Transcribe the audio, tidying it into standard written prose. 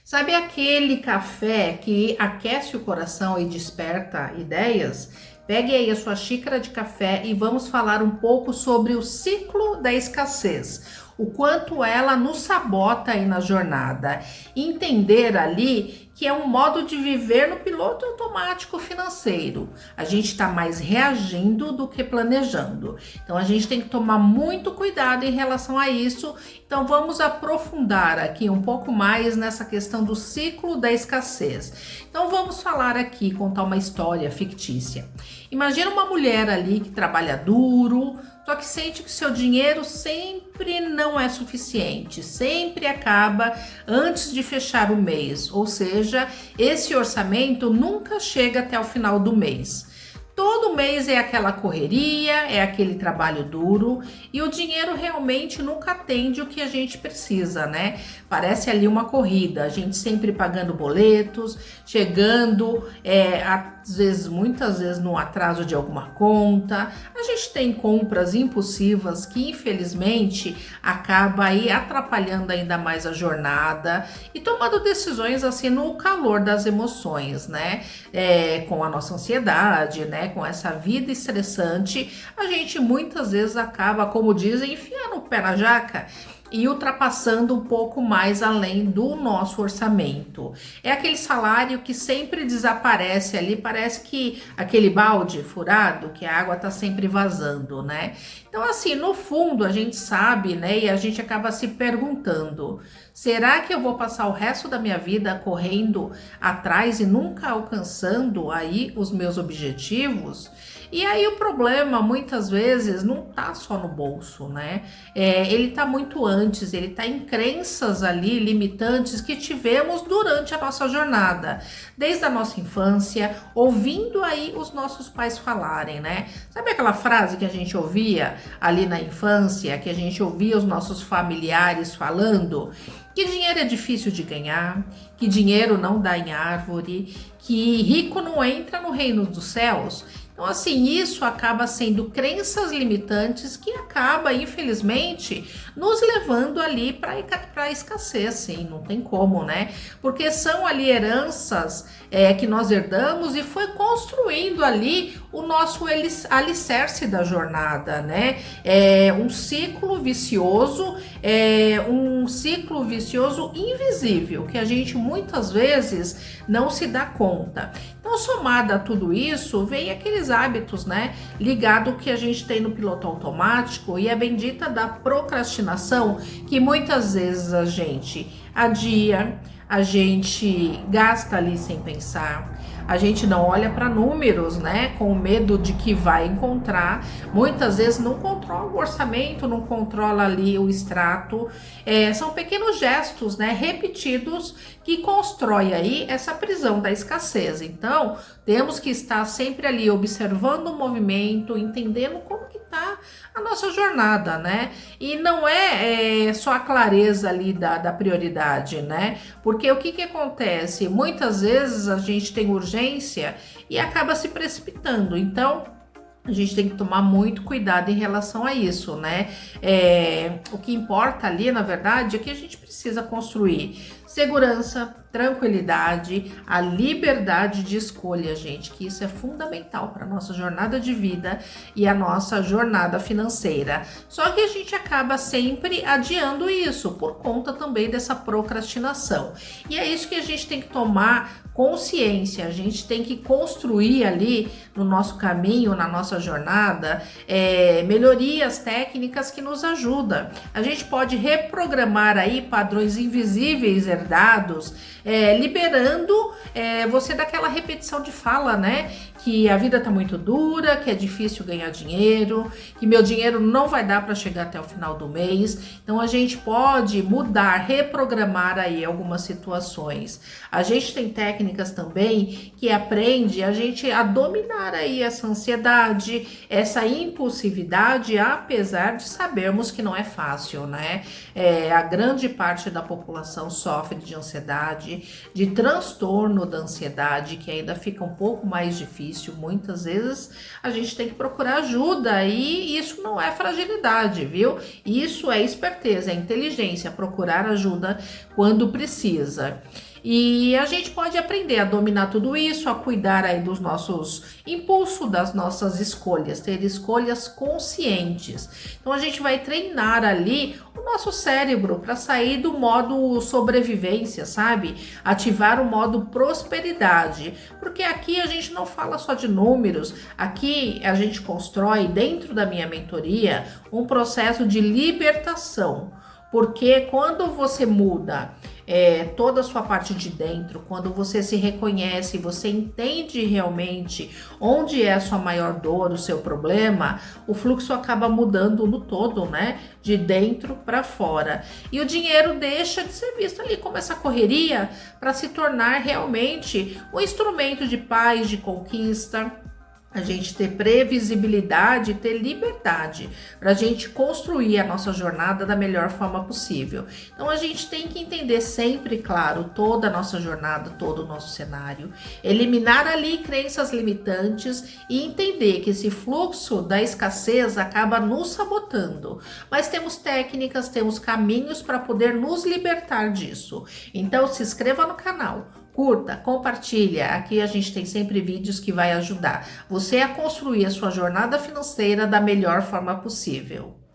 Sabe aquele café que aquece o coração e desperta ideias? Pegue aí a sua xícara de café e vamos falar um pouco sobre o ciclo da escassez. O quanto ela nos sabota aí na jornada. Entender ali que é um modo de viver no piloto automático financeiro. A gente está mais reagindo do que planejando. Então a gente tem que tomar muito cuidado em relação a isso. Então vamos aprofundar aqui um pouco mais nessa questão do ciclo da escassez. Então vamos falar aqui, contar uma história fictícia. Imagina uma mulher ali que trabalha duro, só que sente que seu dinheiro sempre não é suficiente, sempre acaba antes de fechar o mês, ou seja, esse orçamento nunca chega até o final do mês. Todo mês é aquela correria, é aquele trabalho duro e o dinheiro realmente nunca atende o que a gente precisa, né? Parece ali uma corrida, a gente sempre pagando boletos, chegando, às vezes, muitas vezes no atraso de alguma conta. A gente tem compras impulsivas que infelizmente acaba aí atrapalhando ainda mais a jornada e tomando decisões assim no calor das emoções, né? Com a nossa ansiedade, né? Com essa vida estressante, a gente muitas vezes acaba, como dizem, enfiando o pé na jaca e ultrapassando um pouco mais além do nosso orçamento. É aquele salário que sempre desaparece ali, parece que aquele balde furado, que a água tá sempre vazando, né? Então, assim, no fundo a gente sabe, né? E a gente acaba se perguntando: será que eu vou passar o resto da minha vida correndo atrás e nunca alcançando aí os meus objetivos? E aí o problema muitas vezes não tá só no bolso, né? Ele tá muito antes, ele tá em crenças ali limitantes que tivemos durante a nossa jornada, desde a nossa infância, ouvindo aí os nossos pais falarem, né? Sabe aquela frase que a gente ouvia ali na infância, que a gente ouvia os nossos familiares falando? Que dinheiro é difícil de ganhar, que dinheiro não dá em árvore, que rico não entra no reino dos céus. Então, assim, isso acaba sendo crenças limitantes que acaba, infelizmente, nos levando ali para a escassez, sim, não tem como, né? Porque são ali heranças que nós herdamos e foi construindo ali o nosso alicerce da jornada, né? Um ciclo vicioso, um ciclo vicioso invisível, que a gente muitas vezes não se dá conta. Então, somado a tudo isso, vem aqueles hábitos, né, ligado que a gente tem no piloto automático e a bendita da procrastinação, que muitas vezes a gente adia, a gente gasta ali sem pensar, a gente não olha para números, né, com medo de que vai encontrar, muitas vezes não controla o orçamento, não controla ali o extrato, são pequenos gestos, né, repetidos que constrói aí essa prisão da escassez. Então, temos que estar sempre ali observando o movimento, entendendo como que tá a nossa jornada, né? E não é só a clareza ali da prioridade, né? Porque o que acontece? Muitas vezes a gente tem urgência e acaba se precipitando. Então, a gente tem que tomar muito cuidado em relação a isso, né? O que importa ali, na verdade, é que a gente precisa construir segurança, tranquilidade, a liberdade de escolha, gente, que isso é fundamental para a nossa jornada de vida e a nossa jornada financeira. Só que a gente acaba sempre adiando isso por conta também dessa procrastinação. E é isso que a gente tem que tomar consciência, a gente tem que construir ali no nosso caminho, na nossa jornada, melhorias técnicas que nos ajudam. A gente pode reprogramar aí padrões invisíveis herdados, liberando você daquela repetição de fala, né? Que a vida tá muito dura, que é difícil ganhar dinheiro, que meu dinheiro não vai dar para chegar até o final do mês. Então a gente pode mudar, reprogramar aí algumas situações. A gente tem técnicas também que aprende a gente a dominar aí essa ansiedade, essa impulsividade, apesar de sabermos que não é fácil, né? A grande parte da população sofre de ansiedade, de transtorno da ansiedade, que ainda fica um pouco mais difícil. Muitas vezes a gente tem que procurar ajuda e isso não é fragilidade, viu? Isso é esperteza, é inteligência, procurar ajuda quando precisa. E a gente pode aprender a dominar tudo isso, a cuidar aí dos nossos impulsos, das nossas escolhas, ter escolhas conscientes. Então a gente vai treinar ali o nosso cérebro para sair do modo sobrevivência, sabe? Ativar o modo prosperidade, porque aqui a gente não fala só de números, aqui a gente constrói dentro da minha mentoria um processo de libertação. Porque quando você muda toda a sua parte de dentro, quando você se reconhece, você entende realmente onde é a sua maior dor, o seu problema, o fluxo acaba mudando no todo, né? De dentro para fora. E o dinheiro deixa de ser visto ali como essa correria para se tornar realmente um instrumento de paz, de conquista. A gente ter previsibilidade, ter liberdade para a gente construir a nossa jornada da melhor forma possível. Então a gente tem que entender sempre, claro, toda a nossa jornada, todo o nosso cenário, eliminar ali crenças limitantes e entender que esse fluxo da escassez acaba nos sabotando. Mas temos técnicas, temos caminhos para poder nos libertar disso. Então se inscreva no canal. Curta, compartilha, aqui a gente tem sempre vídeos que vai ajudar você a construir a sua jornada financeira da melhor forma possível.